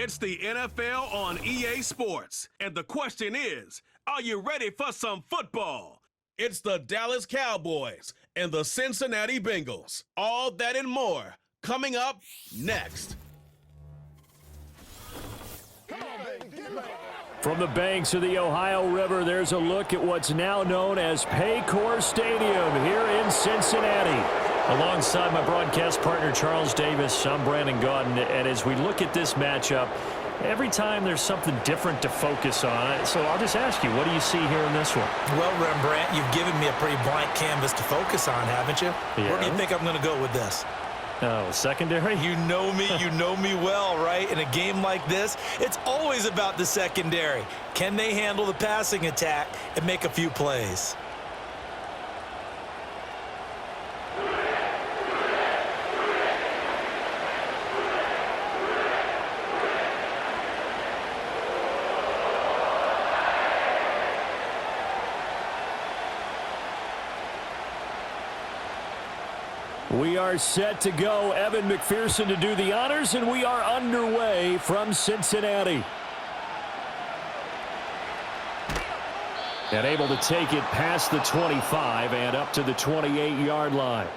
It's the NFL on EA Sports. And the question is, are you ready for some football? It's the Dallas Cowboys and the Cincinnati Bengals. All that and more coming up next. From the banks of the Ohio River, there's a look at what's now known as Paycor Stadium here in Cincinnati. Alongside my broadcast partner, Charles Davis, I'm Brandon Gaudin. And as we look at this matchup, every time there's something different to focus on. So I'll just ask you, what do you see here in this one? Well, Rembrandt, you've given me a pretty blank canvas to focus on, haven't you? Yeah. Where do you think I'm going to go with this? Oh, secondary? You know me well, right? In a game like this, it's always about the secondary. Can they handle the passing attack and make a few plays? We are set to go. Evan McPherson to do the honors, and we are underway from Cincinnati. And able to take it past the 25 and up to the 28-yard line.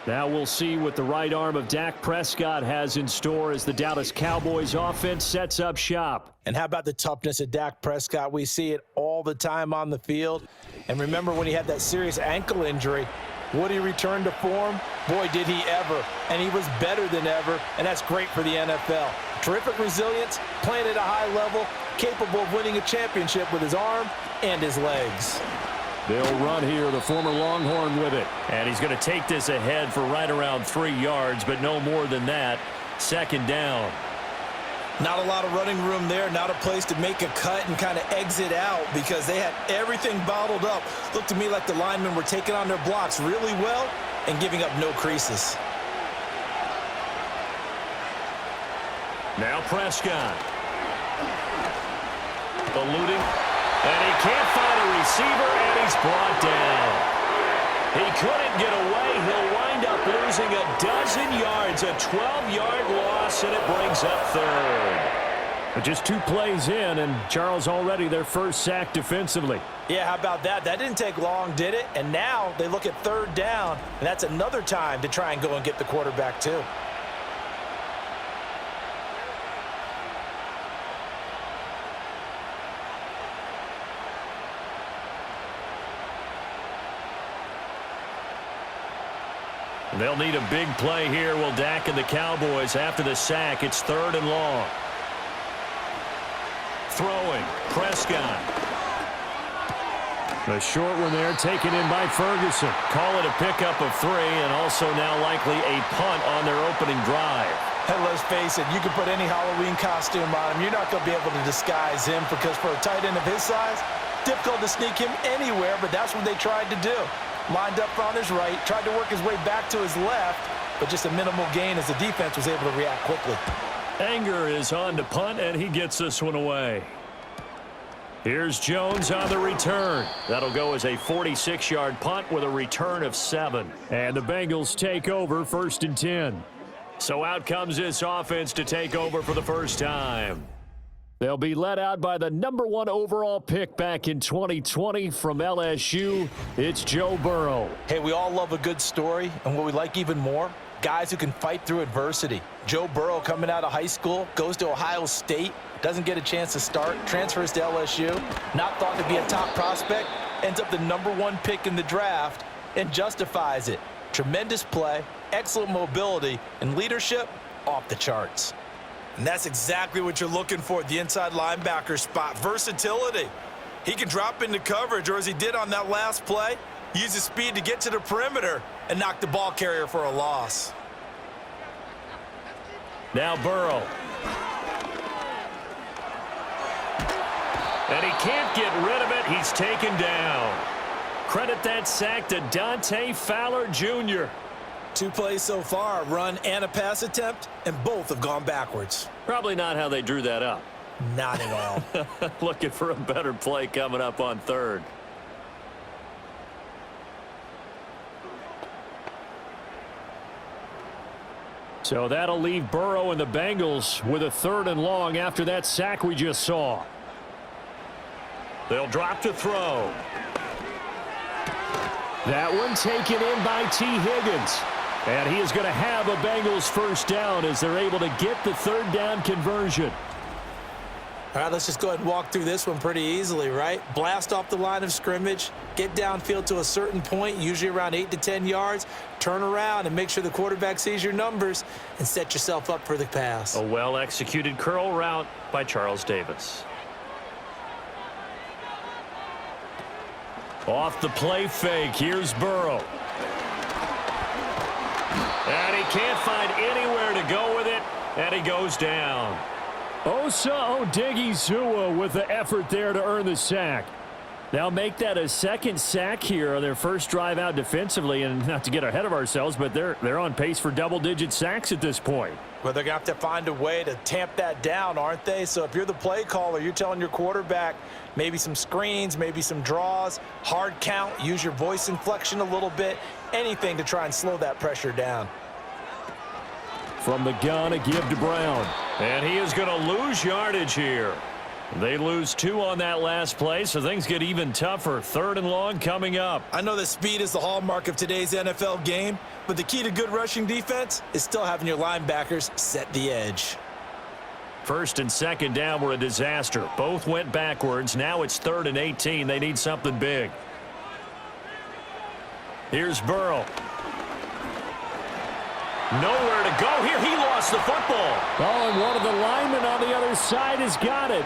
Now we'll see what the right arm of Dak Prescott has in store as the Dallas Cowboys offense sets up shop. And how about the toughness of Dak Prescott? We see it all the time on the field. And remember when he had that serious ankle injury, would he return to form? Boy, did he ever. And he was better than ever, and that's great for the NFL. Terrific resilience, playing at a high level, capable of winning a championship with his arm and his legs. They'll run here, the former Longhorn with it. And he's going to take this ahead for right around 3 yards, but no more than that. Second down. Not a lot of running room there, not a place to make a cut and kind of exit out because they had everything bottled up. Looked to me like the linemen were taking on their blocks really well and giving up no creases. Now Prescott. Eluding. And he can't find a receiver, and he's brought down. He couldn't get away. He'll wind up losing a dozen yards, a 12-yard loss, and it brings up third. But just 2 plays in, and Charles already their first sack defensively. Yeah, how about that? That didn't take long, did it? And now they look at third down, and that's another time to try and go and get the quarterback too. They'll need a big play here, will Dak and the Cowboys. After the sack, it's 3rd and long. Throwing, Prescott. A short one there, taken in by Ferguson. Call it a pickup of 3, and also now likely a punt on their opening drive. And let's face it, you can put any Halloween costume on him. You're not going to be able to disguise him because for a tight end of his size, difficult to sneak him anywhere, but that's what they tried to do. Lined up on his right, tried to work his way back to his left, but just a minimal gain as the defense was able to react quickly. Anger is on to punt, and he gets this one away. Here's Jones on the return. That'll go as a 46-yard punt with a return of 7. And the Bengals take over 1st and 10. So out comes this offense to take over for the first time. They'll be led out by the #1 overall pick back in 2020 from LSU. It's Joe Burrow. Hey, we all love a good story, and what we like even more, guys who can fight through adversity. Joe Burrow coming out of high school, goes to Ohio State, doesn't get a chance to start, transfers to LSU, not thought to be a top prospect, ends up the #1 pick in the draft, and justifies it. Tremendous play, excellent mobility, and leadership off the charts. And that's exactly what you're looking for at the inside linebacker spot, versatility. He can drop into coverage, or as he did on that last play, use his speed to get to the perimeter and knock the ball carrier for a loss. Now Burrow. And he can't get rid of it. He's taken down. Credit that sack to Dante Fowler Jr. 2 plays so far, a run and a pass attempt, and both have gone backwards. Probably not how they drew that up. Not at all. Looking for a better play coming up on 3rd. So that'll leave Burrow and the Bengals with a 3rd and long after that sack we just saw. They'll drop to throw. That one taken in by T. Higgins. And he is going to have a Bengals 1st down as they're able to get the 3rd down conversion. All right, let's just go ahead and walk through this one pretty easily, right? Blast off the line of scrimmage, get downfield to a certain point, usually around 8 to 10 yards, turn around and make sure the quarterback sees your numbers and set yourself up for the pass. A well-executed curl route by Charles Davis. Off the play fake, here's Burrow. And he can't find anywhere to go with it, and he goes down. Osa Odighizuwa with the effort there to earn the sack. They'll make that a 2nd sack here on their first drive out defensively, and not to get ahead of ourselves, but they're on pace for double-digit sacks at this point. Well, they're going to have to find a way to tamp that down, aren't they? So if you're the play caller, you're telling your quarterback maybe some screens, maybe some draws, hard count, use your voice inflection a little bit, anything to try and slow that pressure down. From the gun, a give to Brown. And he is going to lose yardage here. They lose 2 on that last play, so things get even tougher. 3rd and long coming up. I know that speed is the hallmark of today's NFL game, but the key to good rushing defense is still having your linebackers set the edge. 1st and 2nd down were a disaster. Both went backwards. Now it's 3rd and 18. They need something big. Here's Burrow. Nowhere to go here. He lost the football. Oh, and one of the linemen on the other side has got it.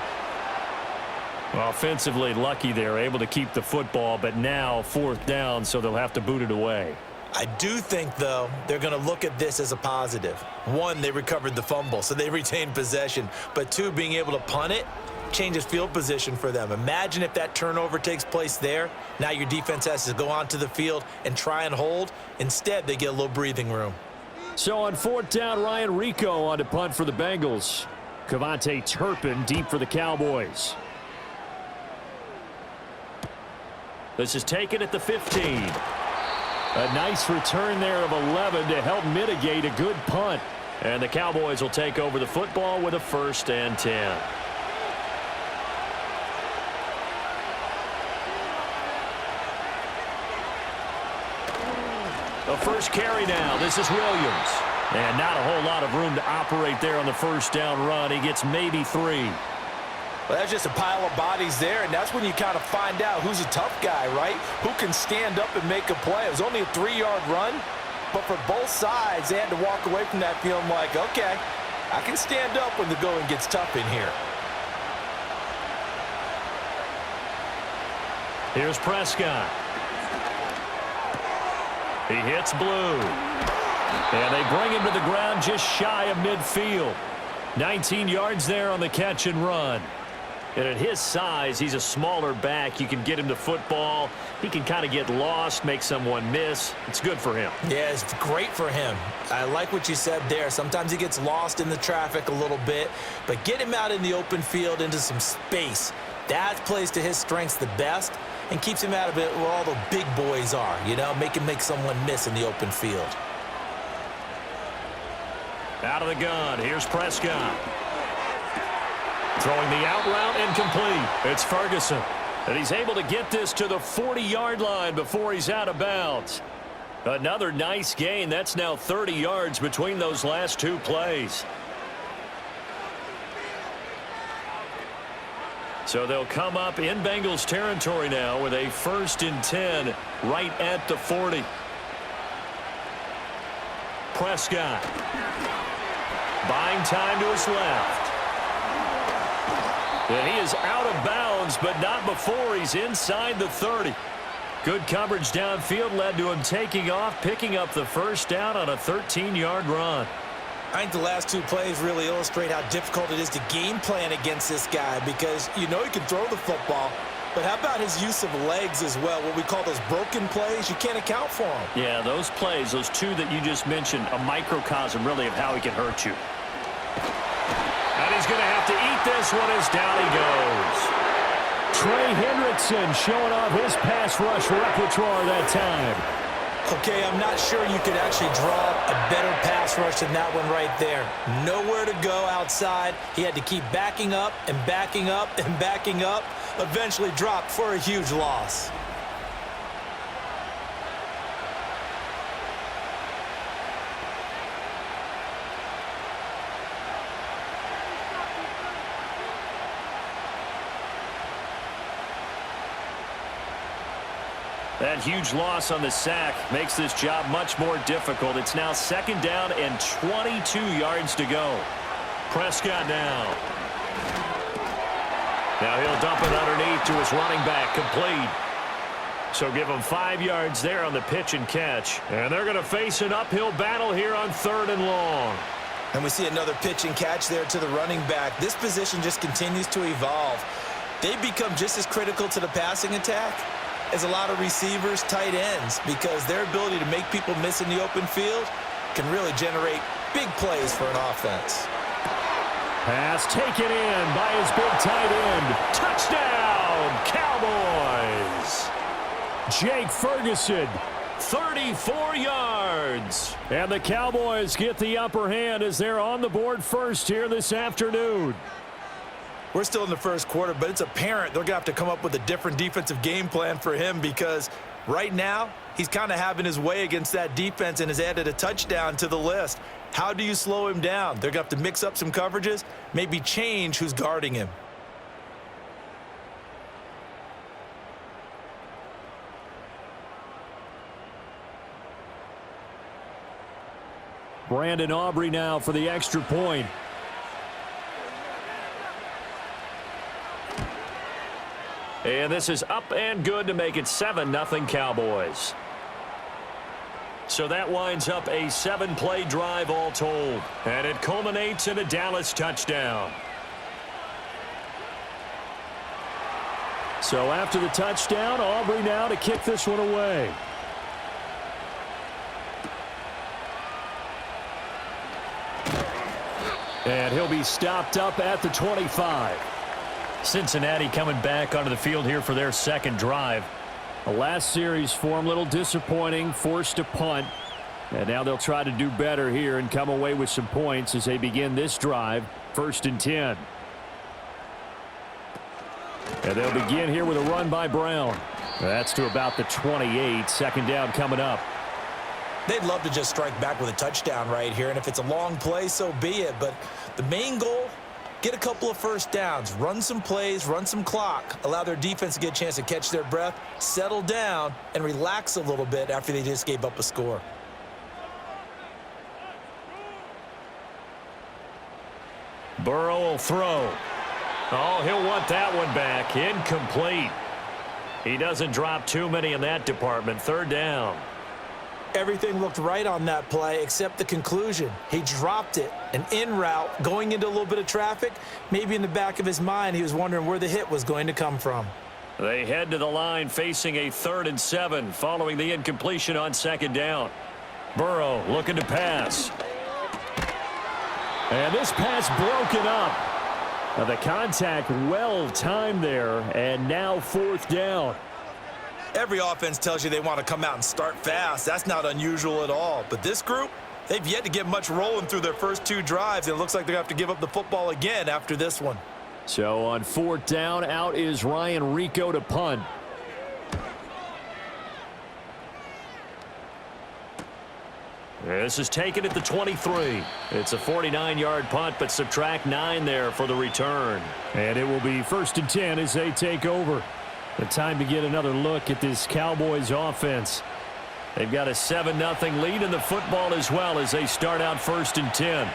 Offensively lucky they're able to keep the football, but now 4th down, so they'll have to boot it away. I do think, though, they're going to look at this as a positive. 1, they recovered the fumble, so they retained possession. But 2, being able to punt it changes field position for them. Imagine if that turnover takes place there. Now your defense has to go onto the field and try and hold. Instead, they get a little breathing room. So on 4th down, Ryan Rico on to punt for the Bengals. Cavante Turpin deep for the Cowboys. This is taken at the 15. A nice return there of 11 to help mitigate a good punt. And the Cowboys will take over the football with a 1st and 10. The first carry now. This is Williams. And not a whole lot of room to operate there on the 1st down run. He gets maybe 3. Well, that's just a pile of bodies there, and that's when you kind of find out who's a tough guy, right? Who can stand up and make a play. It was only a 3-yard run, but for both sides, they had to walk away from that feeling like, okay, I can stand up when the going gets tough in here. Here's Prescott. He hits blue. And they bring him to the ground just shy of midfield. 19 yards there on the catch and run. And at his size, he's a smaller back. You can get him to football. He can kind of get lost, make someone miss. It's good for him. Yeah, it's great for him. I like what you said there. Sometimes he gets lost in the traffic a little bit, but get him out in the open field into some space. That plays to his strengths the best and keeps him out of it where all the big boys are, you know, make someone miss in the open field. Out of the gun, here's Prescott. Throwing the out route incomplete. It's Ferguson. And he's able to get this to the 40-yard line before he's out of bounds. Another nice gain. That's now 30 yards between those last 2 plays. So they'll come up in Bengals territory now with a 1st and 10 right at the 40. Prescott. Buying time to his left. And he is out of bounds, but not before he's inside the 30. Good coverage downfield led to him taking off, picking up the 1st down on a 13-yard run. I think the last 2 plays really illustrate how difficult it is to game plan against this guy because you know he can throw the football, but how about his use of legs as well, what we call those broken plays? You can't account for them. Yeah, those plays, those 2 that you just mentioned, a microcosm really of how he can hurt you. And he's going to have to eat this one as down he goes. Trey Hendrickson showing off his pass rush repertoire that time. Okay, I'm not sure you could actually draw a better pass rush than that one right there. Nowhere to go outside. He had to keep backing up and backing up and backing up. Eventually dropped for a huge loss. That huge loss on the sack makes this job much more difficult. It's now 2nd down and 22 yards to go. Prescott now. Now he'll dump it underneath to his running back, complete. So give him 5 yards there on the pitch and catch. And they're going to face an uphill battle here on 3rd and long. And we see another pitch and catch there to the running back. This position just continues to evolve. They become just as critical to the passing attack as a lot of receivers, tight ends, because their ability to make people miss in the open field can really generate big plays for an offense. Pass taken in by his big tight end. Touchdown, Cowboys! Jake Ferguson, 34 yards. And the Cowboys get the upper hand as they're on the board first here this afternoon. We're still in the first quarter, but it's apparent they're going to have to come up with a different defensive game plan for him because right now he's kind of having his way against that defense and has added a touchdown to the list. How do you slow him down? They're going to have to mix up some coverages, maybe change who's guarding him. Brandon Aubrey now for the extra point. And this is up and good to make it 7-0 Cowboys. So that winds up a 7-play drive all told. And it culminates in a Dallas touchdown. So after the touchdown, Aubrey now to kick this one away. And he'll be stopped up at the 25. Cincinnati coming back onto the field here for their 2nd drive. The last series for them, a little disappointing, forced to punt. And now they'll try to do better here and come away with some points as they begin this drive, 1st and 10. And they'll begin here with a run by Brown. That's to about the 28, 2nd down coming up. They'd love to just strike back with a touchdown right here, and if it's a long play, so be it. But the main goal, get a couple of first downs, run some plays, run some clock, allow their defense to get a chance to catch their breath, settle down, and relax a little bit after they just gave up a score. Burrow will throw. Oh, he'll want that one back. Incomplete. He doesn't drop too many in that department. 3rd down. Everything looked right on that play except the conclusion. He dropped it, an in route, going into a little bit of traffic. Maybe in the back of his mind he was wondering where the hit was going to come from. They head to the line facing a 3rd and 7 following the incompletion on 2nd down. Burrow looking to pass. And this pass broken up. Now the contact well timed there, and now 4th down. Every offense tells you they want to come out and start fast. That's not unusual at all. But this group, they've yet to get much rolling through their first 2 drives. And it looks like they're going to have to give up the football again after this one. So on 4th down, out is Ryan Rico to punt. This is taken at the 23. It's a 49-yard punt, but subtract 9 there for the return. And it will be 1st and 10 as they take over. The time to get another look at this Cowboys offense. They've got a 7-0 lead in the football as well as they start out 1st and 10.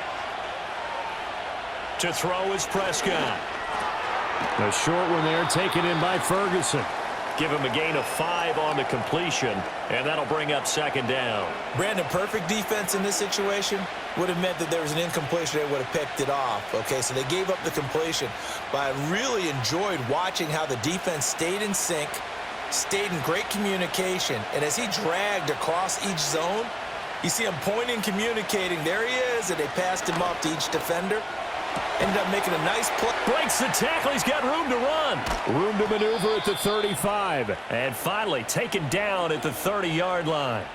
To throw is Prescott. A short one there taken in by Ferguson. Give him a gain of 5 on the completion, and that'll bring up 2nd down. Brandon, perfect defense in this situation would have meant that there was an incompletion. They would have picked it off. Okay, so they gave up the completion. But I really enjoyed watching how the defense stayed in sync, stayed in great communication, and as he dragged across each zone, you see him pointing, communicating. There he is, and they passed him off to each defender. Ended up making a nice play. Breaks the tackle. He's got room to run. Room to maneuver at the 35. And finally taken down at the 30-yard line.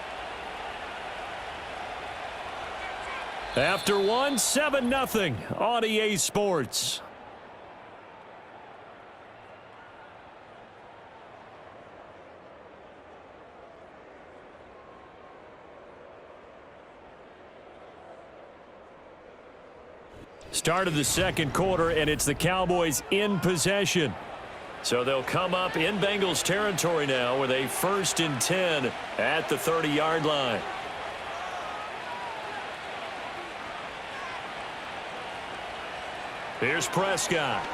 After one, 7-0 on EA Sports. Start of the second quarter, and it's the Cowboys in possession. So they'll come up in Bengals territory now with a 1st and 10 at the 30-yard line. Here's Prescott.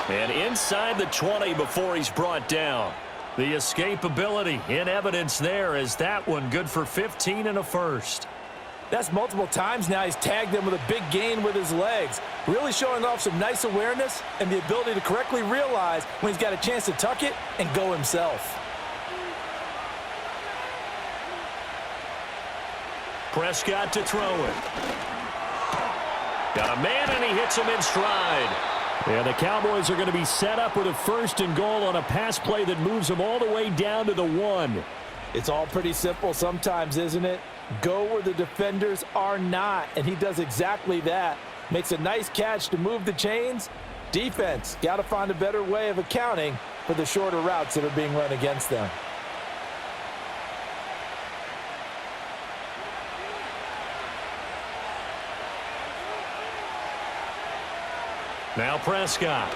And inside the 20 before he's brought down. The escapability in evidence there as that one good for 15 and a first. That's multiple times now he's tagged them with a big gain with his legs. Really showing off some nice awareness and the ability to correctly realize when he's got a chance to tuck it and go himself. Prescott to throw it. Got a man, and he hits him in stride. And the Cowboys are going to be set up with a 1st and goal on a pass play that moves them all the way down to the 1. It's all pretty simple sometimes, isn't it? Go where the defenders are not, and he does exactly that. Makes a nice catch to move the chains. Defense, got to find a better way of accounting for the shorter routes that are being run against them. Now Prescott.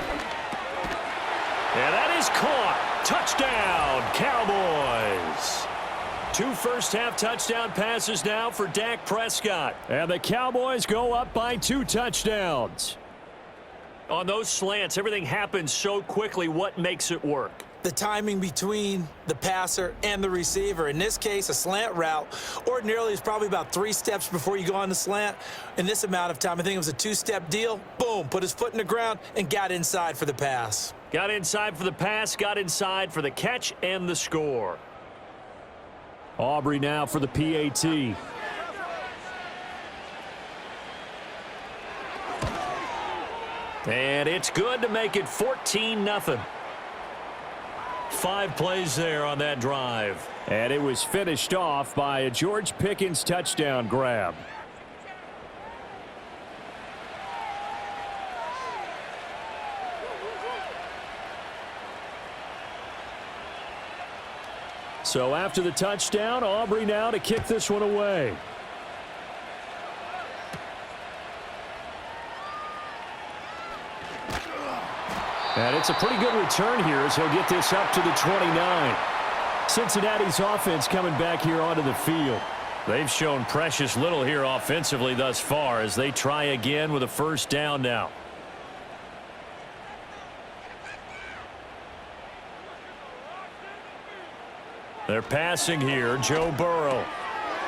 And that is caught. Touchdown, Cowboys. 2 first-half touchdown passes now for Dak Prescott. And the Cowboys go up by 2 touchdowns. On those slants, everything happens so quickly. What makes it work? The timing between the passer and the receiver. In this case, a slant route ordinarily is probably about 3 steps before you go on the slant. In this amount of time, I think it was a 2-step deal. Boom, put his foot in the ground and got inside for the pass. Got inside for the pass, got inside for the catch and the score. Aubrey now for the PAT. And it's good to make it 14-0. 5 plays there on that drive. And it was finished off by a George Pickens touchdown grab. So after the touchdown, Aubrey now to kick this one away. And it's a pretty good return here as he'll get this up to the 29. Cincinnati's offense coming back here onto the field. They've shown precious little here offensively thus far as they try again with a 1st down now. They're passing here. Joe Burrow.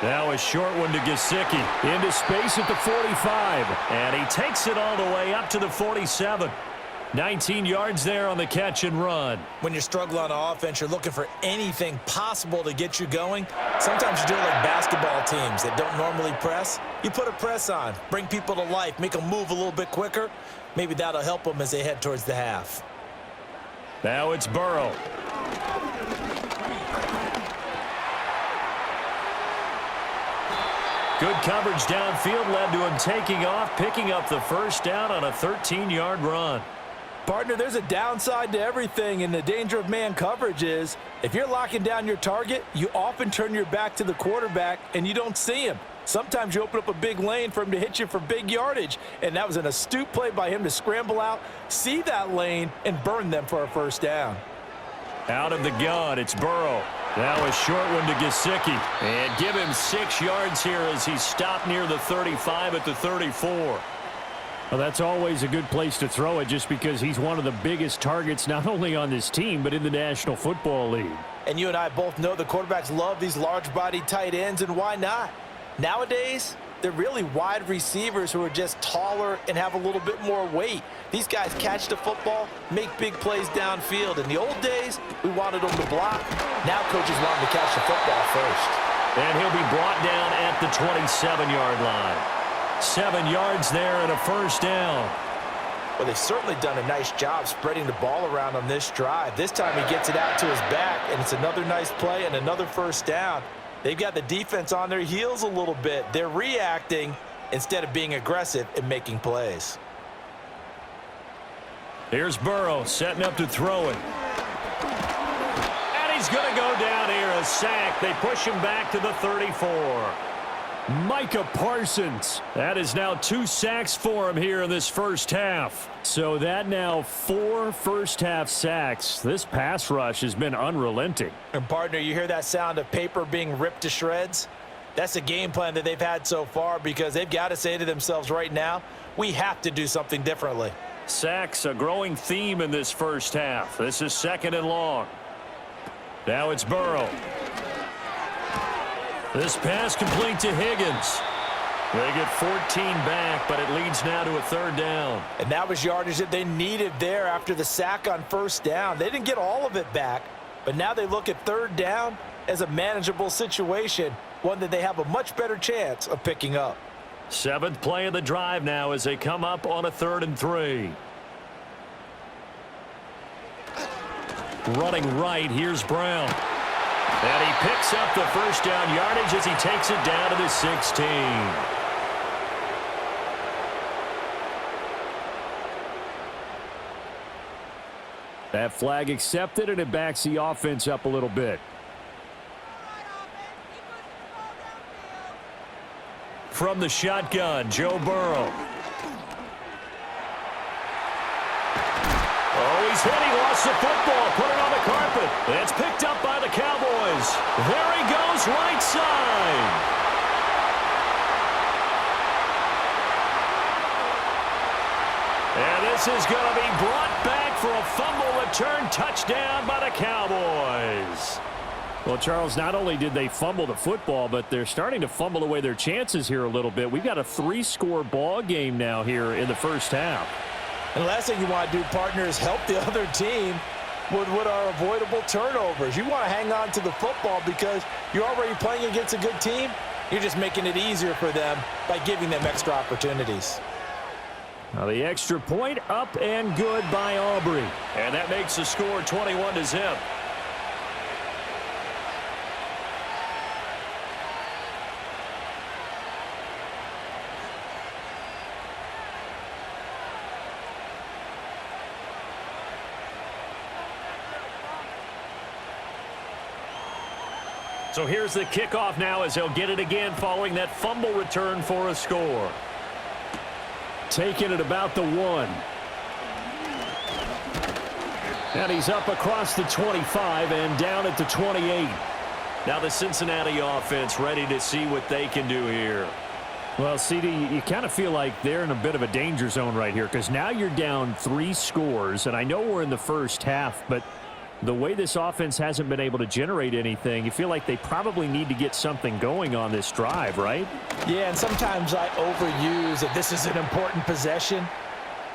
Now a short one to Gesicki. Into space at the 45. And he takes it all the way up to the 47. 19 yards there on the catch and run. When you're struggling on offense, you're looking for anything possible to get you going. Sometimes you do it like basketball teams that don't normally press. You put a press on, bring people to life, make them move a little bit quicker. Maybe that'll help them as they head towards the half. Now it's Burrow. Good coverage downfield led to him taking off, picking up the 1st down on a 13-yard run. Partner, there's a downside to everything, and the danger of man coverage is if you're locking down your target, you often turn your back to the quarterback and you don't see him. Sometimes you open up a big lane for him to hit you for big yardage, and that was an astute play by him to scramble out, see that lane, and burn them for a 1st down. Out of the gun, it's Burrow. Now a short one to Gesicki. And give him 6 yards here as he's stopped near the 35 at the 34. Well, that's always a good place to throw it just because he's one of the biggest targets not only on this team but in the National Football League. And you and I both know the quarterbacks love these large-bodied tight ends, and why not? Nowadays, they're really wide receivers who are just taller and have a little bit more weight. These guys catch the football, make big plays downfield. In the old days, we wanted them to block. Now coaches want them to catch the football first. And he'll be brought down at the 27-yard line. 7 yards there and a 1st down. Well, they've certainly done a nice job spreading the ball around on this drive. This time he gets it out to his back, and it's another nice play and another first down. They've got the defense on their heels a little bit. They're reacting instead of being aggressive and making plays. Here's Burrow setting up to throw it. And he's going to go down here, a sack. They push him back to the 34. Micah Parsons. That is now 2 sacks for him here in this first half. So that now 4 first-half sacks. This pass rush has been unrelenting. And, partner, you hear that sound of paper being ripped to shreds? That's the game plan that they've had so far because they've got to say to themselves right now, we have to do something differently. Sacks, a growing theme in this first half. This is 2nd and long. Now it's Burrow. This pass complete to Higgins. They get 14 back, but it leads now to a 3rd down. And that was yardage that they needed there after the sack on 1st down. They didn't get all of it back, but now they look at 3rd down as a manageable situation, one that they have a much better chance of picking up. 7th play of the drive now as they come up on a 3rd and 3. Running right, here's Brown. And he picks up the first down yardage as he takes it down to the 16. That flag accepted, and it backs the offense up a little bit. From the shotgun, Joe Burrow. Oh, he's hit. He lost the football. Put it on the carpet. It's picked up by the Cowboys. There he goes, right side. And this is going to be brought back for a fumble return touchdown by the Cowboys. Well, Charles, not only did they fumble the football, but they're starting to fumble away their chances here a little bit. We've got a 3-score ball game now here in the first half. And the last thing you want to do, partner, is help the other team with what are avoidable turnovers. You want to hang on to the football because you're already playing against a good team. You're just making it easier for them by giving them extra opportunities. Now the extra point up and good by Aubrey. And that makes the score 21-0. So here's the kickoff now as they'll get it again following that fumble return for a score. Taking it about the 1. And he's up across the 25 and down at the 28. Now the Cincinnati offense ready to see what they can do here. Well, CD, you kind of feel like they're in a bit of a danger zone right here because now you're down 3 scores, and I know we're in the first half, but the way this offense hasn't been able to generate anything, you feel like they probably need to get something going on this drive, right? Yeah, and sometimes I overuse that this is an important possession,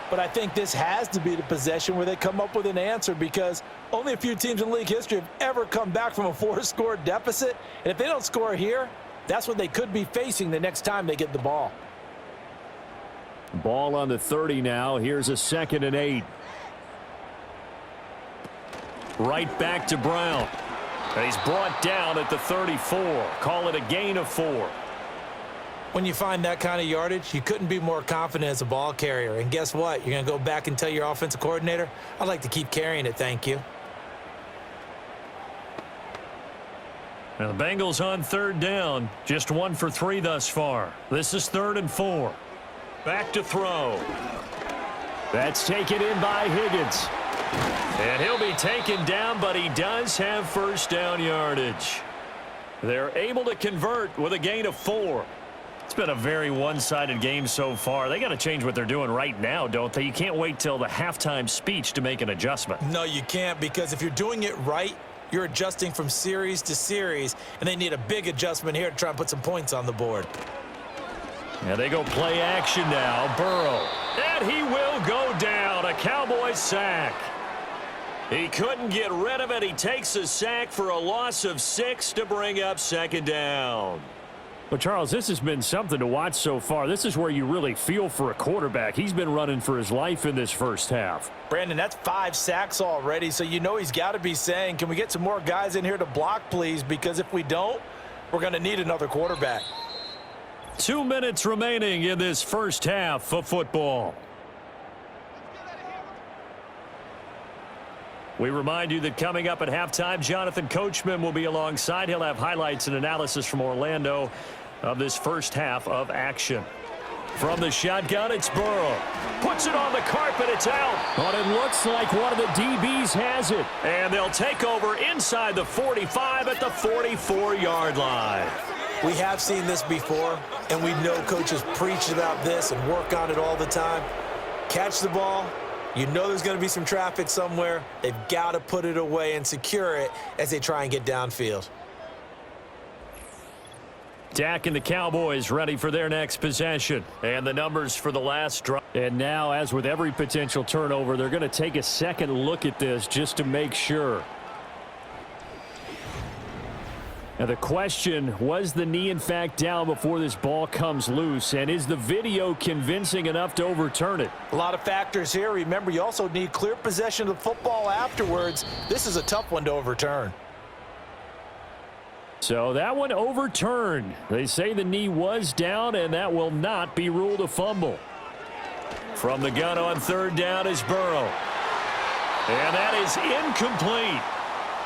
but I think this has to be the possession where they come up with an answer because only a few teams in league history have ever come back from a 4-score deficit, and if they don't score here, that's what they could be facing the next time they get the ball. Ball on the 30 now. Here's a 2nd and 8. Right back to Brown. And he's brought down at the 34. Call it a gain of 4. When you find that kind of yardage, you couldn't be more confident as a ball carrier. And guess what? You're going to go back and tell your offensive coordinator, I'd like to keep carrying it, thank you. Now the Bengals on 3rd down. Just 1 for 3 thus far. This is 3rd and 4. Back to throw. That's taken in by Higgins. And he'll be taken down, but he does have first down yardage. They're able to convert with a gain of 4. It's been a very one-sided game so far. They got to change what they're doing right now, don't they? You can't wait till the halftime speech to make an adjustment. No, you can't, because if you're doing it right, you're adjusting from series to series, and they need a big adjustment here to try and put some points on the board. And they go play action now. Burrow. And he will go down. A Cowboys sack. He couldn't get rid of it. He takes a sack for a loss of 6 to bring up 2nd down. Well, Charles, this has been something to watch so far. This is where you really feel for a quarterback. He's been running for his life in this first half. Brandon, that's 5 sacks already, so you know he's got to be saying, can we get some more guys in here to block, please? Because if we don't, we're going to need another quarterback. 2 minutes remaining in this first half of football. We remind you that coming up at halftime, Jonathan Coachman will be alongside. He'll have highlights and analysis from Orlando of this first half of action. From the shotgun, it's Burrow. Puts it on the carpet, it's out. But it looks like one of the DBs has it. And they'll take over inside the 45 at the 44-yard line. We have seen this before, and we know coaches preach about this and work on it all the time. Catch the ball. You know there's going to be some traffic somewhere. They've got to put it away and secure it as they try and get downfield. Dak and the Cowboys ready for their next possession. And the numbers for the last drive. And now, as with every potential turnover, they're going to take a second look at this just to make sure. Now the question, was the knee in fact down before this ball comes loose? And is the video convincing enough to overturn it? A lot of factors here. Remember, you also need clear possession of the football afterwards. This is a tough one to overturn. So that one overturned. They say the knee was down, and that will not be ruled a fumble. From the gun on third down is Burrow. And that is incomplete.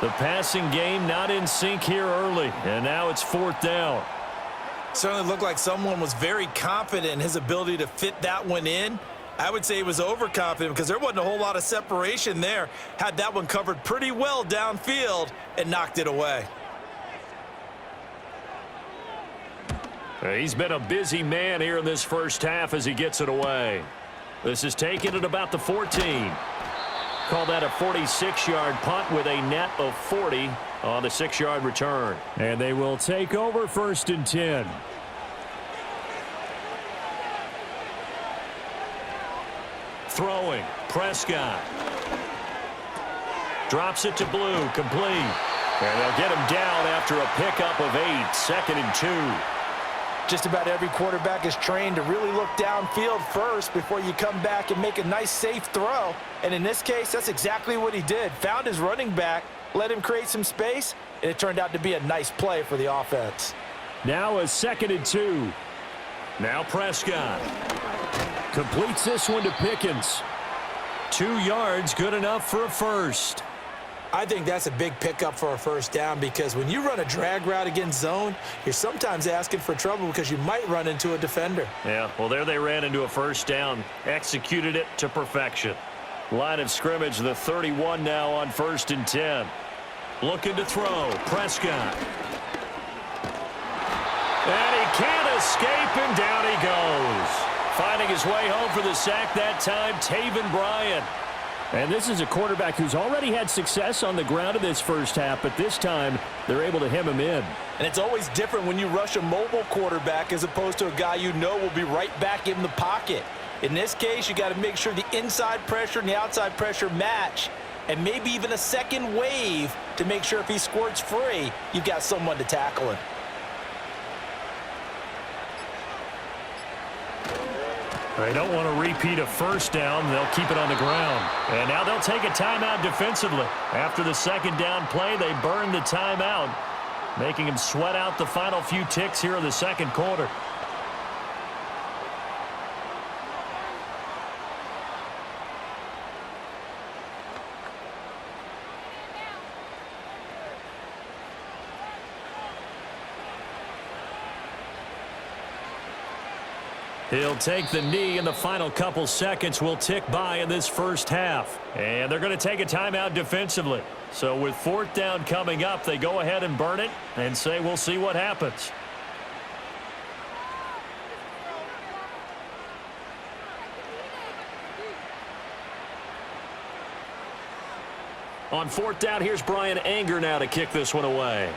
The passing game not in sync here early, and now it's fourth down. Certainly looked like someone was very confident in his ability to fit that one in. I would say he was overconfident because there wasn't a whole lot of separation there. Had that one covered pretty well downfield and knocked it away. He's been a busy man here in this first half as he gets it away. This is taken at about the 14. Call that a 46-yard punt with a net of 40 on the 6-yard return. And they will take over first and 10. Throwing, Prescott. Drops it to Blue, complete. And they'll get him down after a pickup of 8, 2nd and 2. Just about every quarterback is trained to really look downfield first before you come back and make a nice, safe throw. And in this case, that's exactly what he did. Found his running back, let him create some space, and it turned out to be a nice play for the offense. Now a 2nd and 2. Now Prescott. Completes this one to Pickens. 2 yards, good enough for a first. I think that's a big pickup for a first down because when you run a drag route against zone, you're sometimes asking for trouble because you might run into a defender. Yeah, well, there they ran into a first down, executed it to perfection. Line of scrimmage, the 31 now on 1st and 10. Looking to throw, Prescott. And he can't escape, and down he goes. Finding his way home for the sack that time, Taven Bryan. And this is a quarterback who's already had success on the ground in this first half, but this time they're able to hem him in. And it's always different when you rush a mobile quarterback as opposed to a guy you know will be right back in the pocket. In this case, you got to make sure the inside pressure and the outside pressure match, and maybe even a second wave to make sure if he squirts free, you've got someone to tackle him. They don't want to repeat a first down. They'll keep it on the ground. And now they'll take a timeout defensively. After the second down play, they burn the timeout, making them sweat out the final few ticks here in the second quarter. He'll take the knee, and the final couple seconds will tick by in this first half. And they're going to take a timeout defensively. So with fourth down coming up, they go ahead and burn it and say we'll see what happens. On fourth down, here's Brian Anger now to kick this one away.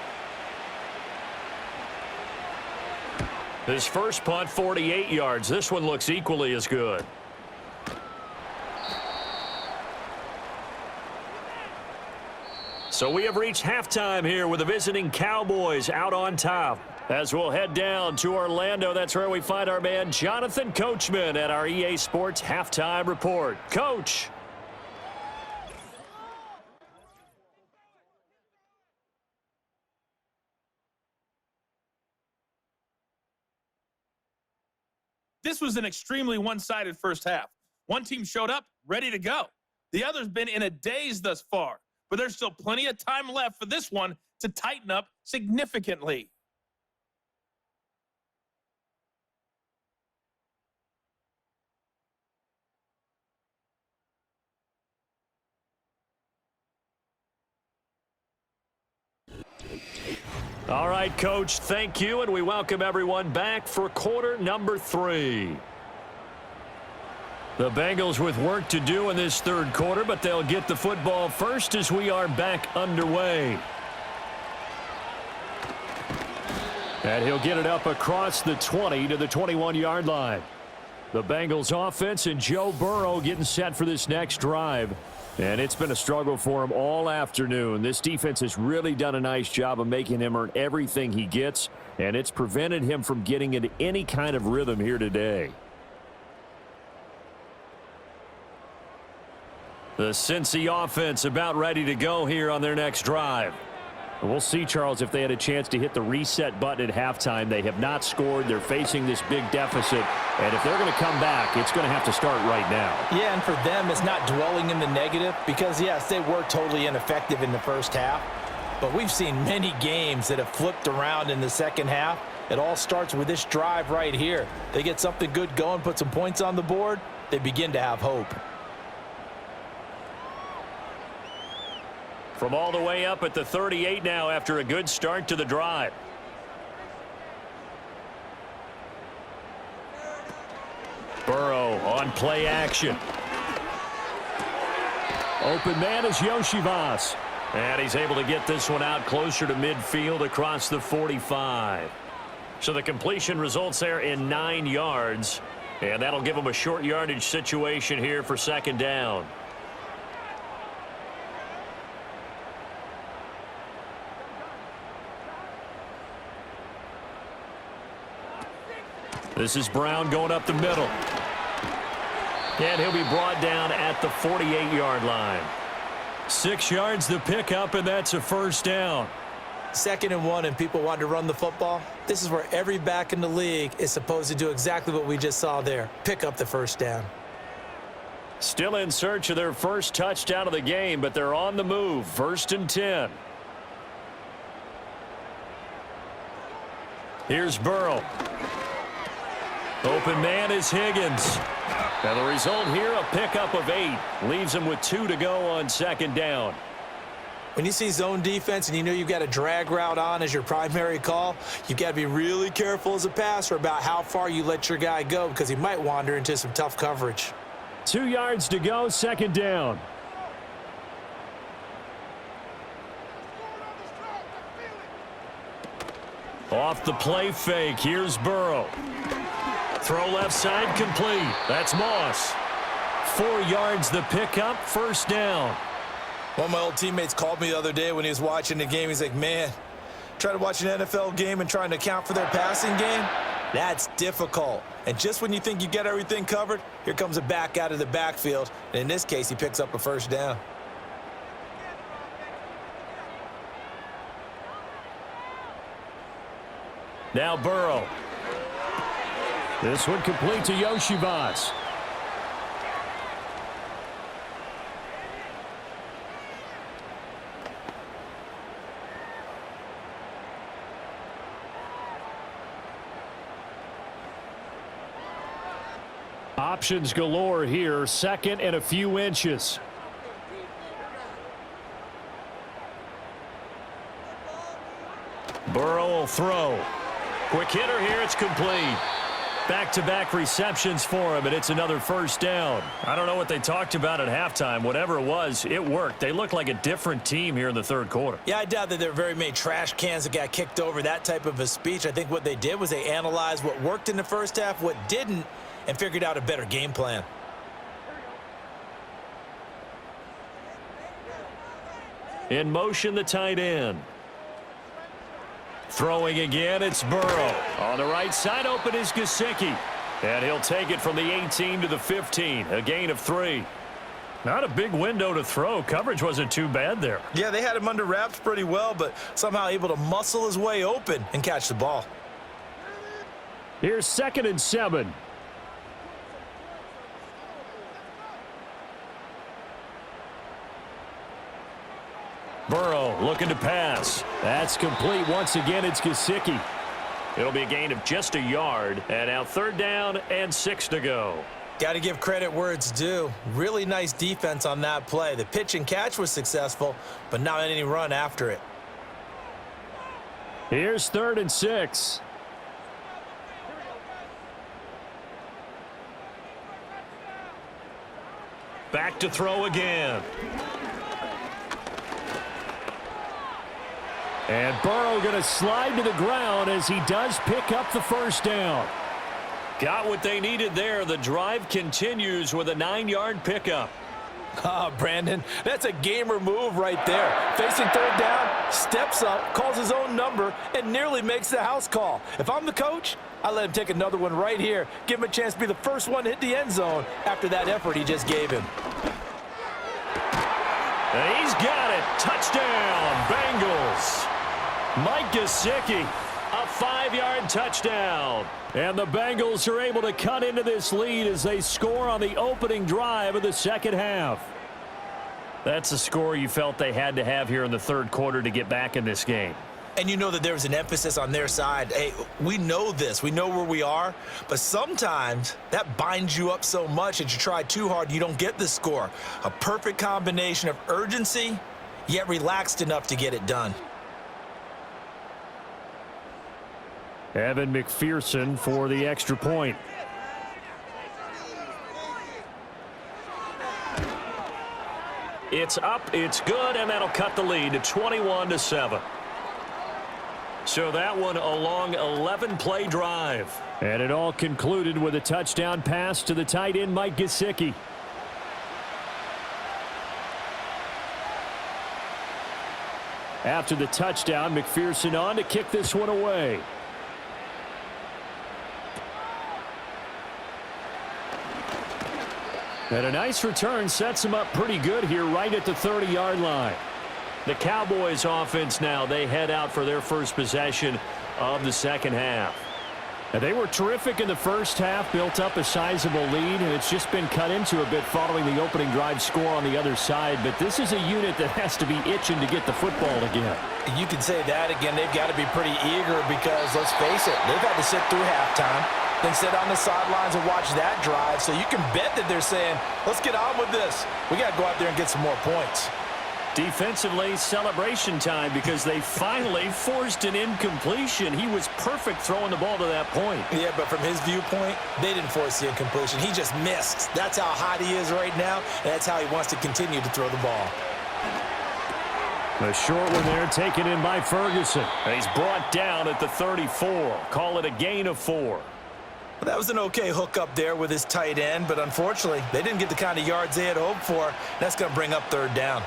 His first punt, 48 yards. This one looks equally as good. So we have reached halftime here with the visiting Cowboys out on top. As we'll head down to Orlando, that's where we find our man Jonathan Coachman at our EA Sports Halftime Report. Coach. This was an extremely one-sided first half. One team showed up, ready to go. The other's been in a daze thus far, but there's still plenty of time left for this one to tighten up significantly. All right, Coach, thank you, and we welcome everyone back for quarter number 3. The Bengals with work to do in this third quarter, but they'll get the football first as we are back underway. And he'll get it up across the 20 to the 21-yard line. The Bengals offense and Joe Burrow getting set for this next drive. And it's been a struggle for him all afternoon. This defense has really done a nice job of making him earn everything he gets, and it's prevented him from getting into any kind of rhythm here today. The Cincy offense about ready to go here on their next drive. We'll see, Charles, if they had a chance to hit the reset button at halftime. They have not scored. They're facing this big deficit. And if they're going to come back, it's going to have to start right now. Yeah, and for them, it's not dwelling in the negative because, yes, they were totally ineffective in the first half. But we've seen many games that have flipped around in the second half. It all starts with this drive right here. They get something good going, put some points on the board, they begin to have hope. From all the way up at the 38 now after a good start to the drive. Burrow on play action. Open man is Yoshivas. And he's able to get this one out closer to midfield across the 45. So the completion results there in 9 yards. And that'll give him a short yardage situation here for second down. This is Brown going up the middle. And he'll be brought down at the 48-yard line. 6 yards the pickup, and that's a first down. 2nd and 1, and people want to run the football. This is where every back in the league is supposed to do exactly what we just saw there. Pick up the first down. Still in search of their first touchdown of the game, but they're on the move. 1st and 10. Here's Burrow. Open man is Higgins. And the result here, a pickup of 8. Leaves him with 2 to go on second down. When you see zone defense and you know you've got a drag route on as your primary call, you've got to be really careful as a passer about how far you let your guy go because he might wander into some tough coverage. 2 yards to go, second down. Off the play fake, here's Burrow. Throw left side complete. That's Moss. 4 yards the pickup, first down. One of my old teammates called me the other day when he was watching the game. He's like, man, trying to watch an NFL game and trying to account for their passing game, that's difficult. And just when you think you get everything covered, here comes a back out of the backfield. And in this case, he picks up a first down. Now Burrow. This one complete to Yoshivas. Options galore here. 2nd and a few inches. Burrow will throw. Quick hitter here. It's complete. Back-to-back receptions for him, and it's another first down. I don't know what they talked about at halftime. Whatever it was, it worked. They look like a different team here in the third quarter. Yeah, I doubt that there were very many trash cans that got kicked over, that type of a speech. I think what they did was they analyzed what worked in the first half, what didn't, and figured out a better game plan. In motion, the tight end. Throwing again, it's Burrow. On the right side, open is Gesicki. And he'll take it from the 18 to the 15, a gain of 3. Not a big window to throw. Coverage wasn't too bad there. Yeah, they had him under wraps pretty well, but somehow able to muscle his way open and catch the ball. Here's 2nd and 7. Burrow looking to pass. That's complete. Once again, it's Gesicki. It'll be a gain of just a yard. And now 3rd down and 6 to go. Got to give credit where it's due. Really nice defense on that play. The pitch and catch was successful, but not any run after it. Here's 3rd and 6. Back to throw again. And Burrow going to slide to the ground as he does pick up the 1st down. Got what they needed there. The drive continues with a 9-yard pickup. Brandon, that's a gamer move right there. Facing 3rd down, steps up, calls his own number, and nearly makes the house call. If I'm the coach, I let him take another one right here. Give him a chance to be the first one to hit the end zone after that effort he just gave him. And he's got it. Touchdown, Bengals. Mike Gesicki, a 5-yard touchdown. And the Bengals are able to cut into this lead as they score on the opening drive of the 2nd half. That's a score you felt they had to have here in the 3rd quarter to get back in this game. And you know that there was an emphasis on their side. Hey, we know this. We know where we are. But sometimes that binds you up so much that you try too hard, you don't get the score. A perfect combination of urgency, yet relaxed enough to get it done. Evan McPherson for the extra point. It's up, it's good, and that'll cut the lead to 21-7. So that one a long 11-play drive. And it all concluded with a touchdown pass to the tight end, Mike Gesicki. After the touchdown, McPherson on to kick this one away. And a nice return sets him up pretty good here right at the 30-yard line. The Cowboys offense now, they head out for their first possession of the 2nd half. And they were terrific in the 1st half, built up a sizable lead, and it's just been cut into a bit following the opening drive score on the other side. But this is a unit that has to be itching to get the football again. You can say that again. They've got to be pretty eager because, let's face it, they've had to sit through halftime, then sit on the sidelines and watch that drive. So you can bet that they're saying, let's get on with this. We got to go out there and get some more points. Defensively, celebration time because they finally forced an incompletion. He was perfect throwing the ball to that point. Yeah, but from his viewpoint, they didn't force the incompletion. He just missed. That's how hot he is right now, and that's how he wants to continue to throw the ball. The short one there taken in by Ferguson. And he's brought down at the 34. Call it a gain of 4. Well, that was an okay hook up there with his tight end, but unfortunately, they didn't get the kind of yards they had hoped for. That's going to bring up 3rd down.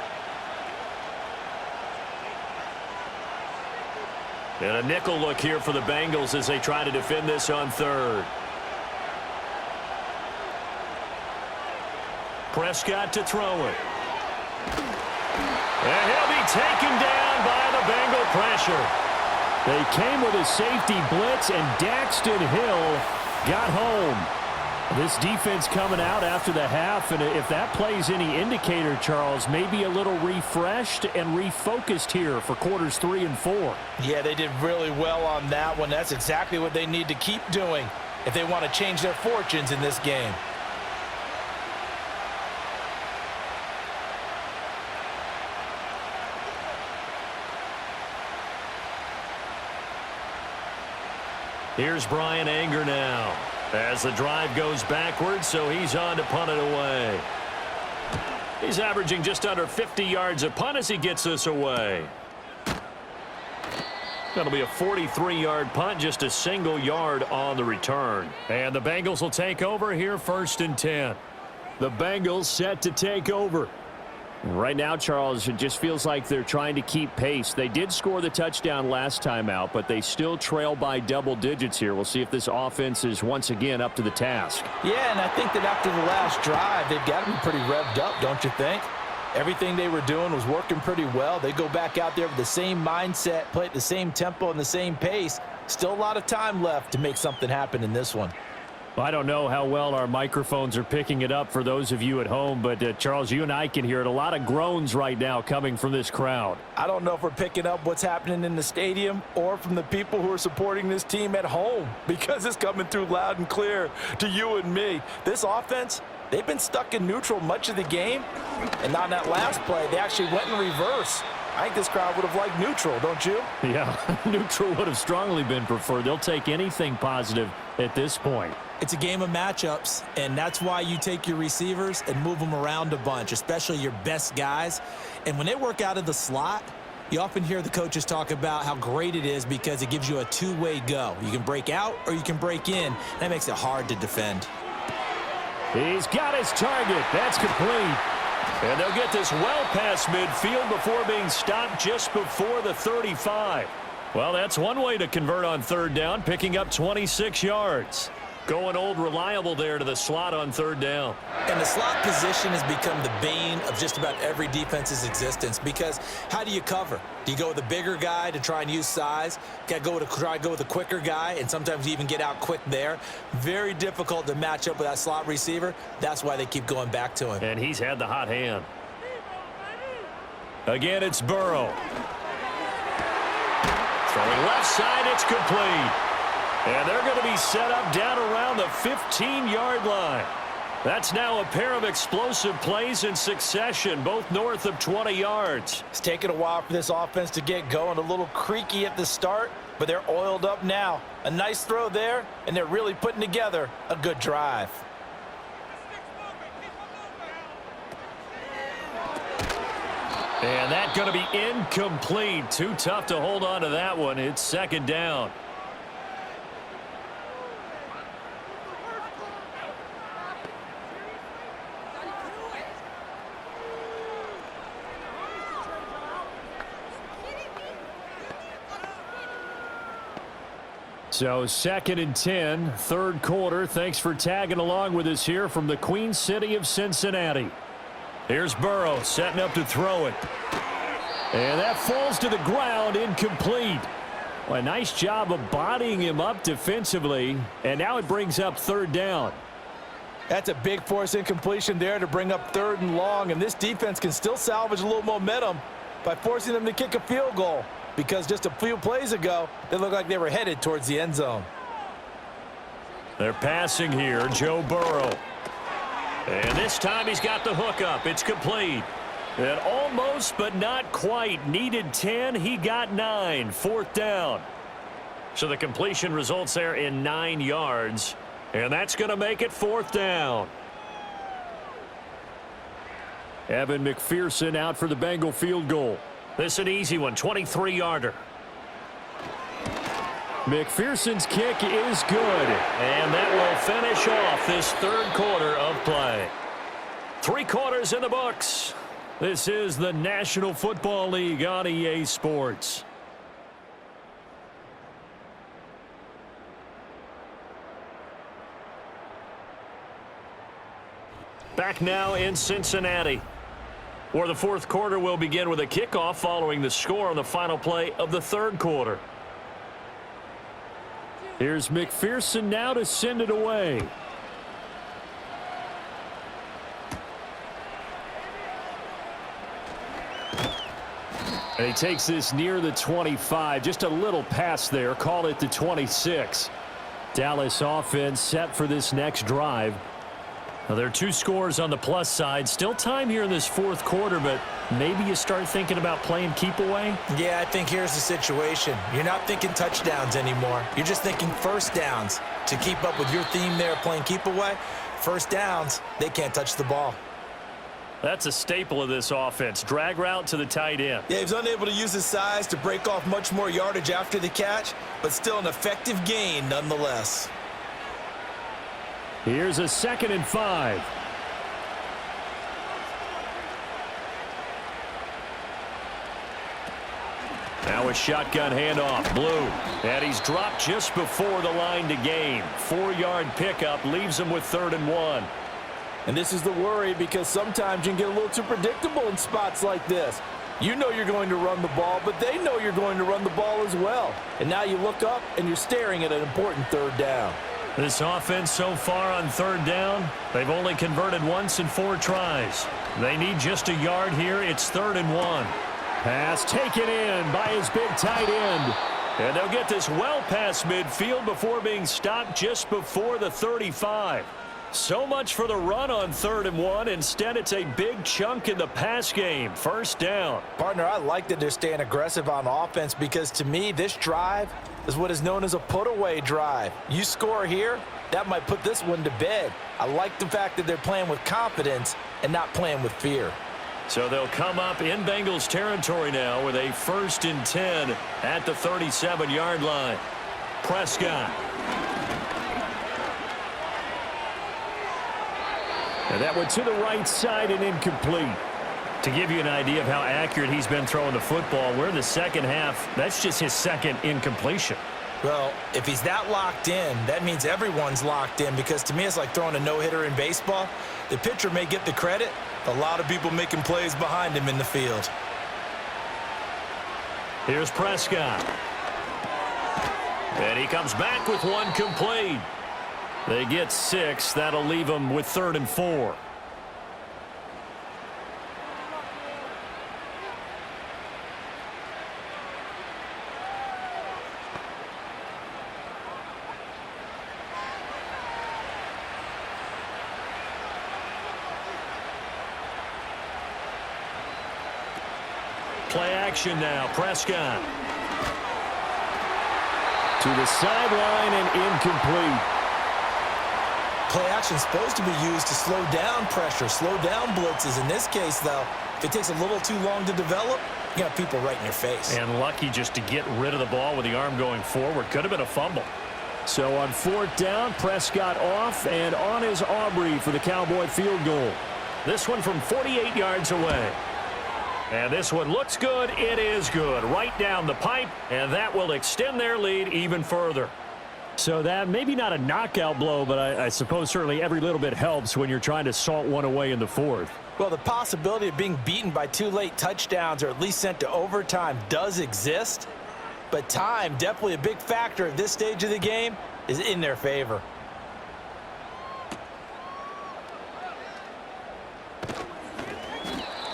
And a nickel look here for the Bengals as they try to defend this on 3rd. Prescott to throw it. And he'll be taken down by the Bengal pressure. They came with a safety blitz, and Daxton Hill got home. This defense coming out after the half, and if that plays any indicator, Charles, maybe a little refreshed and refocused here for quarters 3 and 4. Yeah, they did really well on that one. That's exactly what they need to keep doing if they want to change their fortunes in this game. Here's Brian Anger now as the drive goes backwards, so he's on to punt it away. He's averaging just under 50 yards a punt as he gets this away. That'll be a 43-yard punt, just a single yard on the return. And the Bengals will take over here 1st and 10. The Bengals set to take over. Right now, Charles, it just feels like they're trying to keep pace. They did score the touchdown last time out, but they still trail by double digits here. We'll see if this offense is once again up to the task. Yeah, and I think that after the last drive, they've got to be pretty revved up, don't you think? Everything they were doing was working pretty well. They go back out there with the same mindset, play at the same tempo and the same pace. Still a lot of time left to make something happen in this one. I don't know how well our microphones are picking it up for those of you at home, but Charles, you and I can hear it. A lot of groans right now coming from this crowd. I don't know if we're picking up what's happening in the stadium or from the people who are supporting this team at home, because it's coming through loud and clear to you and me. This offense, they've been stuck in neutral much of the game, and on that last play, they actually went in reverse. I think this crowd would have liked neutral, don't you? Yeah, neutral would have strongly been preferred. They'll take anything positive at this point. It's a game of matchups, and that's why you take your receivers and move them around a bunch, especially your best guys. And when they work out of the slot, you often hear the coaches talk about how great it is because it gives you a two-way go. You can break out or you can break in. That makes it hard to defend. He's got his target. That's complete. And they'll get this well past midfield before being stopped just before the 35. Well, that's one way to convert on third down, picking up 26 yards. Going old reliable there to the slot on third down. And the slot position has become the bane of just about every defense's existence, because how do you cover? Do you go with a bigger guy to try and use size? Try to go with a quicker guy, and sometimes you even get out quick there. Very difficult to match up with that slot receiver. That's why they keep going back to him. And he's had the hot hand. Again, it's Burrow. Throwing left side, it's complete. And they're going to be set up down around the 15-yard line. That's now a pair of explosive plays in succession, both north of 20 yards. It's taken a while for this offense to get going. A little creaky at the start, but they're oiled up now. A nice throw there, and they're really putting together a good drive. And that's going to be incomplete. Too tough to hold on to that one. It's second down. So second and 10, third quarter. Thanks for tagging along with us here from the Queen City of Cincinnati. Here's Burrow setting up to throw it. And that falls to the ground, incomplete. Well, a nice job of bodying him up defensively. And now it brings up third down. That's a big force incompletion there to bring up third and long. And this defense can still salvage a little momentum by forcing them to kick a field goal, because just a few plays ago, they looked like they were headed towards the end zone. They're passing here, Joe Burrow. And this time he's got the hook up. It's complete. And almost, but not quite. Needed 10. He got 9. Fourth down. So the completion results there in 9 yards. And that's going to make it fourth down. Evan McPherson out for the Bengal field goal. This is an easy one, 23-yarder. McPherson's kick is good, and that will finish off this third quarter of play. 3 quarters in the books. This is the National Football League on EA Sports. Back now in Cincinnati, where the fourth quarter will begin with a kickoff following the score on the final play of the third quarter. Here's McPherson now to send it away. And he takes this near the 25. Just a little pass there. Call it the 26. Dallas offense set for this next drive. Now, there are 2 scores on the plus side. Still time here in this fourth quarter, but maybe you start thinking about playing keep away? Yeah, I think here's the situation. You're not thinking touchdowns anymore. You're just thinking first downs. To keep up with your theme there, playing keep away, first downs, they can't touch the ball. That's a staple of this offense. Drag route to the tight end. Yeah, he was unable to use his size to break off much more yardage after the catch, but still an effective gain nonetheless. Here's a 2nd and 5. Now a shotgun handoff, Blue. And he's dropped just before the line to gain. 4-yard pickup leaves him with 3rd and 1. And this is the worry because sometimes you can get a little too predictable in spots like this. You know you're going to run the ball, but they know you're going to run the ball as well. And now you look up and you're staring at an important 3rd down. This offense so far on 3rd down, they've only converted once in 4 tries. They need just a yard here. It's 3rd and 1. Pass taken in by his big tight end. And they'll get this well past midfield before being stopped just before the 35. So much for the run on 3rd and 1. Instead, it's a big chunk in the pass game. 1st down. Partner, I like that they're staying aggressive on offense because to me, this drive is what is known as a put-away drive. You score here, that might put this one to bed. I like the fact that they're playing with confidence and not playing with fear. So they'll come up in Bengals territory now with a 1st and 10 at the 37-yard line. Prescott. And that went to the right side and incomplete. To give you an idea of how accurate he's been throwing the football, we're in the second half. That's just his 2nd incompletion. Well, if he's that locked in, that means everyone's locked in because to me it's like throwing a no-hitter in baseball. The pitcher may get the credit, a lot of people making plays behind him in the field. Here's Prescott. And he comes back with one complete. They get 6. That'll leave them with 3rd and 4. Play action now. Prescott. To the sideline and incomplete. Play action is supposed to be used to slow down pressure, slow down blitzes. In this case, though, if it takes a little too long to develop, you got people right in your face. And lucky just to get rid of the ball with the arm going forward. Could have been a fumble. So on 4th down, Prescott off and on is Aubrey for the Cowboy field goal. This one from 48 yards away. And this one looks good. It is good. Right down the pipe, and that will extend their lead even further. So that maybe not a knockout blow, but I suppose certainly every little bit helps when you're trying to salt one away in the 4th. Well, the possibility of being beaten by 2 late touchdowns or at least sent to overtime does exist, but time, definitely a big factor at this stage of the game, is in their favor.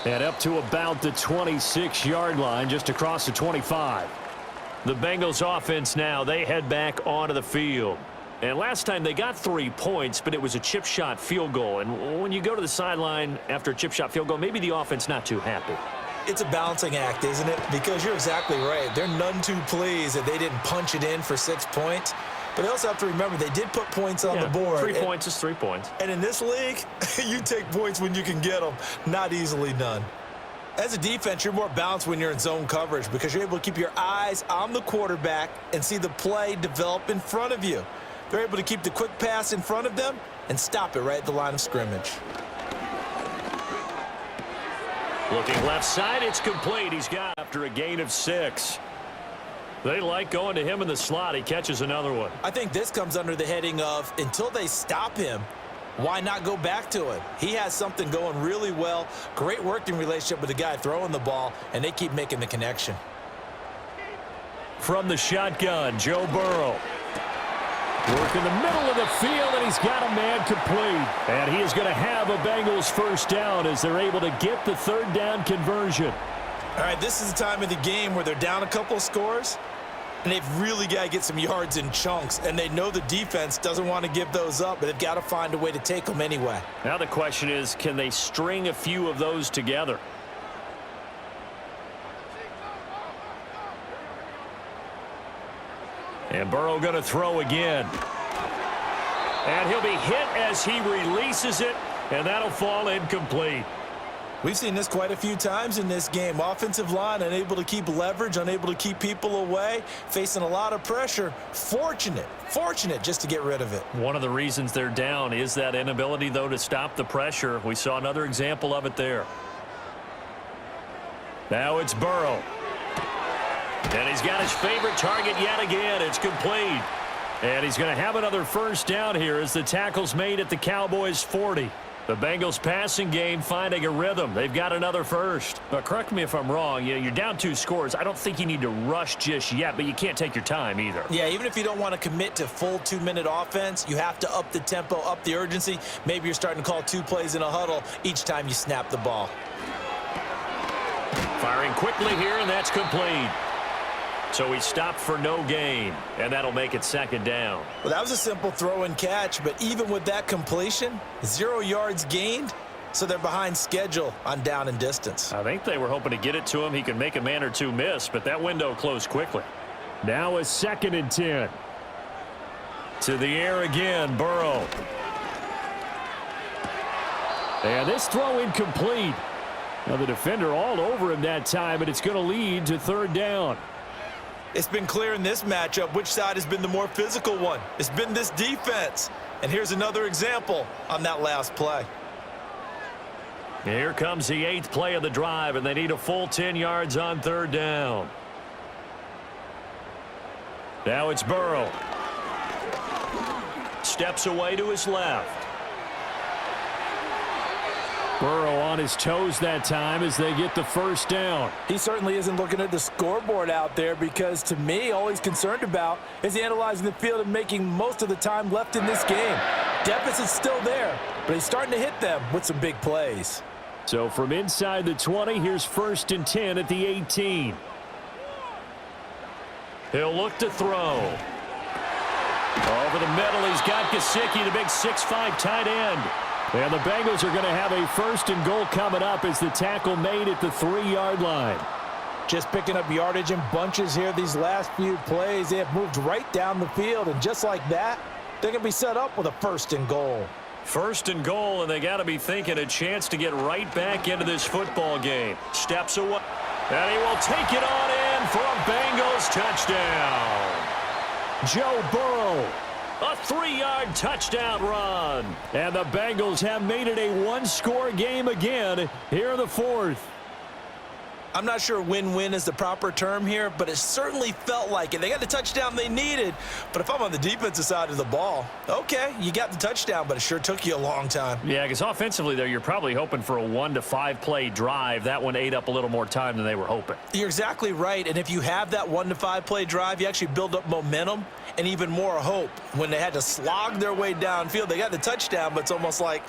And up to about the 26-yard line, just across the 25. The Bengals offense now, they head back onto the field. And last time they got 3 points, but it was a chip shot field goal. And when you go to the sideline after a chip shot field goal, maybe the offense not too happy. It's a balancing act, isn't it? Because you're exactly right. They're none too pleased that they didn't punch it in for 6 points. But they also have to remember they did put points on the board. 3 points is 3 points. And in this league, you take points when you can get them. Not easily done. As a defense, you're more balanced when you're in zone coverage because you're able to keep your eyes on the quarterback and see the play develop in front of you. They're able to keep the quick pass in front of them and stop it right at the line of scrimmage. Looking left side, it's complete. He's got after a gain of 6. They like going to him in the slot. He catches another one. I think this comes under the heading of until they stop him, why not go back to it? He has something going really well. Great working relationship with the guy throwing the ball, and they keep making the connection. From the shotgun, Joe Burrow. Work in the middle of the field, and he's got a man complete. And he is going to have a Bengals 1st down as they're able to get the 3rd down conversion. All right, this is the time of the game where they're down a couple of scores, and they've really got to get some yards in chunks, and they know the defense doesn't want to give those up, but they've got to find a way to take them anyway. Now the question is, can they string a few of those together? And Burrow going to throw again. And he'll be hit as he releases it, and that'll fall incomplete. We've seen this quite a few times in this game. Offensive line unable to keep leverage, unable to keep people away, facing a lot of pressure. Fortunate just to get rid of it. One of the reasons they're down is that inability, though, to stop the pressure. We saw another example of it there. Now it's Burrow. And he's got his favorite target yet again. It's complete. And he's going to have another first down here as the tackle's made at the Cowboys' 40. The Bengals passing game finding a rhythm. They've got another first. But correct me if I'm wrong. You're down 2 scores. I don't think you need to rush just yet, but you can't take your time either. Yeah, even if you don't want to commit to full 2-minute offense, you have to up the tempo, up the urgency. Maybe you're starting to call 2 plays in a huddle each time you snap the ball. Firing quickly here, and that's complete. So he stopped for no gain, and that'll make it second down. Well, that was a simple throw and catch, but even with that completion, 0 yards gained, so they're behind schedule on down and distance. I think they were hoping to get it to him. He could make a man or 2 miss, but that window closed quickly. Now a 2nd and 10. To the air again, Burrow. And this throw incomplete. Now the defender all over him that time, but it's going to lead to 3rd down. It's been clear in this matchup which side has been the more physical one. It's been this defense. And here's another example on that last play. Here comes the 8th play of the drive, and they need a full 10 yards on 3rd down. Now it's Burrow. Steps away to his left. Burrow on his toes that time as they get the first down. He certainly isn't looking at the scoreboard out there because, to me, all he's concerned about is analyzing the field and making most of the time left in this game. Deficit's still there, but he's starting to hit them with some big plays. So from inside the 20, here's 1st and 10 at the 18. He'll look to throw. Over the middle, he's got Gesicki, the big 6'5" tight end. And the Bengals are going to have a 1st and goal coming up as the tackle made at the 3-yard line. Just picking up yardage in bunches here these last few plays. They have moved right down the field, and just like that, they're going to be set up with a 1st and goal. 1st and goal, and they got to be thinking a chance to get right back into this football game. Steps away, and he will take it on in for a Bengals touchdown. Joe Burrow. A 3-yard touchdown run. And the Bengals have made it a 1-score game again here in the 4th. I'm not sure win-win is the proper term here, but it certainly felt like it. They got the touchdown they needed, but if I'm on the defensive side of the ball, okay, you got the touchdown, but it sure took you a long time. Yeah, because offensively, though, you're probably hoping for a 1 to 5 play drive. That one ate up a little more time than they were hoping. You're exactly right, and if you have that 1 to 5 play drive, you actually build up momentum and even more hope. When they had to slog their way downfield, they got the touchdown, but it's almost like,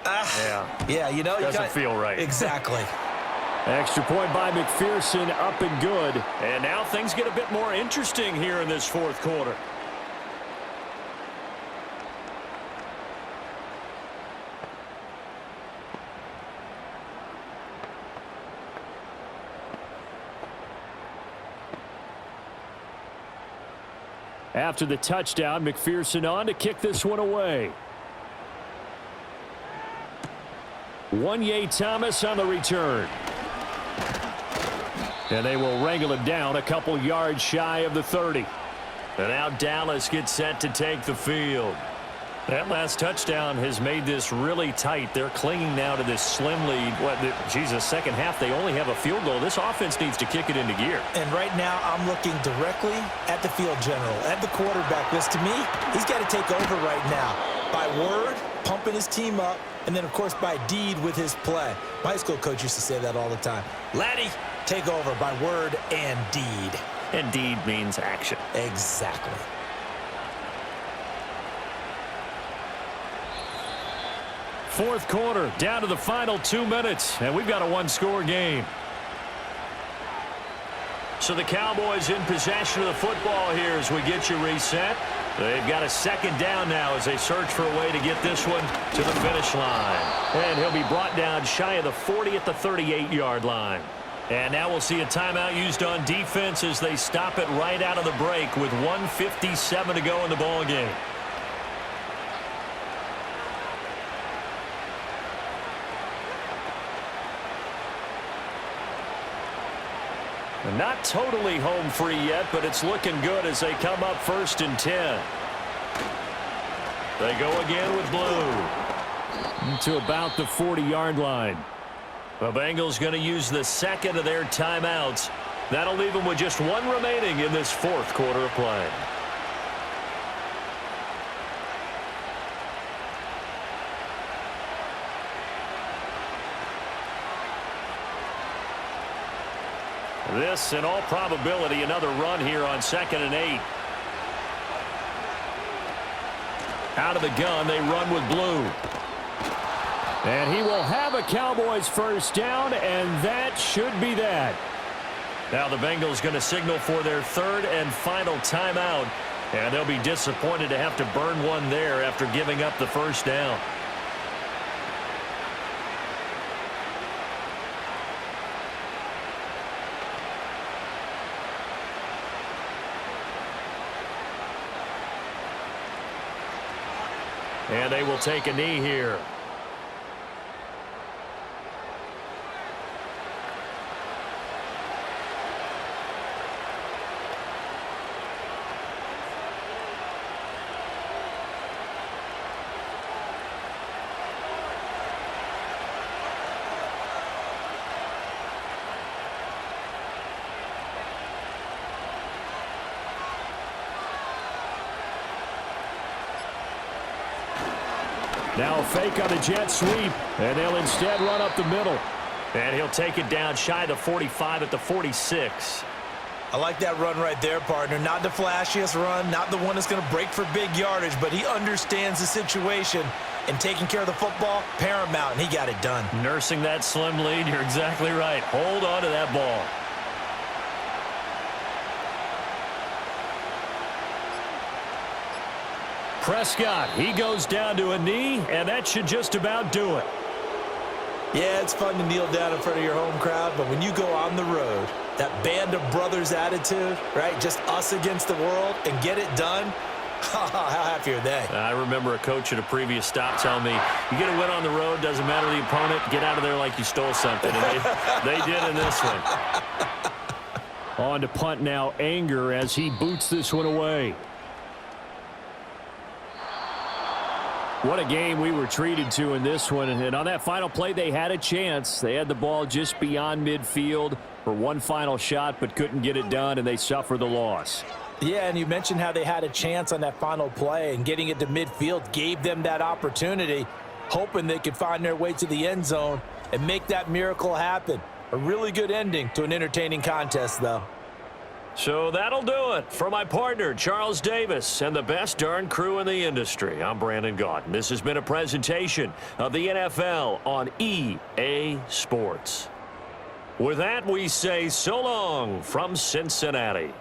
yeah, you know, doesn't feel right. Exactly. Extra point by McPherson, up and good. And now things get a bit more interesting here in this 4th quarter. After the touchdown, McPherson on to kick this one away. Wanye Thomas on the return. And they will wrangle him down a couple yards shy of the 30. And now Dallas gets set to take the field. That last touchdown has made this really tight. They're clinging now to this slim lead. Second half, they only have a field goal. This offense needs to kick it into gear. And right now, I'm looking directly at the field general, at the quarterback. Because to me, he's got to take over right now. By word, pumping his team up, and then, of course, by deed with his play. My high school coach used to say that all the time. Laddie, take over by word and deed. And deed means action. Exactly. Fourth quarter, down to the final 2 minutes, and we've got a 1-score game. So the Cowboys in possession of the football here as we get you reset. They've got a 2nd down now as they search for a way to get this one to the finish line. And he'll be brought down shy of the 40 at the 38-yard line. And now we'll see a timeout used on defense as they stop it right out of the break with 1:57 to go in the ball game. Not totally home free yet, but it's looking good as they come up 1st and 10. They go again with blue. To about the 40-yard line. The Bengals going to use the 2nd of their timeouts That'll leave them with just one remaining in this fourth quarter of play. This, in all probability, another run here on 2nd and 8. Out of the gun, they run with blue. And he will have a Cowboys first down, and that should be that. Now the Bengals going to signal for their third and final timeout, and they'll be disappointed to have to burn one there after giving up the first down. And they will take a knee here. Now a fake on the jet sweep, and they'll instead run up the middle. And he'll take it down shy of the 45 at the 46. I like that run right there, partner. Not the flashiest run, not the one that's going to break for big yardage, but he understands the situation, and taking care of the football, paramount, and he got it done. Nursing that slim lead, you're exactly right. Hold on to that ball. Prescott, he goes down to a knee, and that should just about do it. Yeah, it's fun to kneel down in front of your home crowd, but when you go on the road, that band of brothers attitude, right, just us against the world, and get it done, how happy are they? I remember a coach at a previous stop telling me, you get a win on the road, doesn't matter the opponent, get out of there like you stole something. And they did in this one. On to punt now, Anger, as he boots this one away. What a game we were treated to in this one. And on that final play, they had a chance. They had the ball just beyond midfield for one final shot, but couldn't get it done, and they suffer the loss. Yeah, and you mentioned how they had a chance on that final play, and getting it to midfield gave them that opportunity, hoping they could find their way to the end zone and make that miracle happen. A really good ending to an entertaining contest, though. So that'll do it for my partner, Charles Davis, and the best darn crew in the industry. I'm Brandon Gaunt. This has been a presentation of the NFL on EA Sports. With that, we say so long from Cincinnati.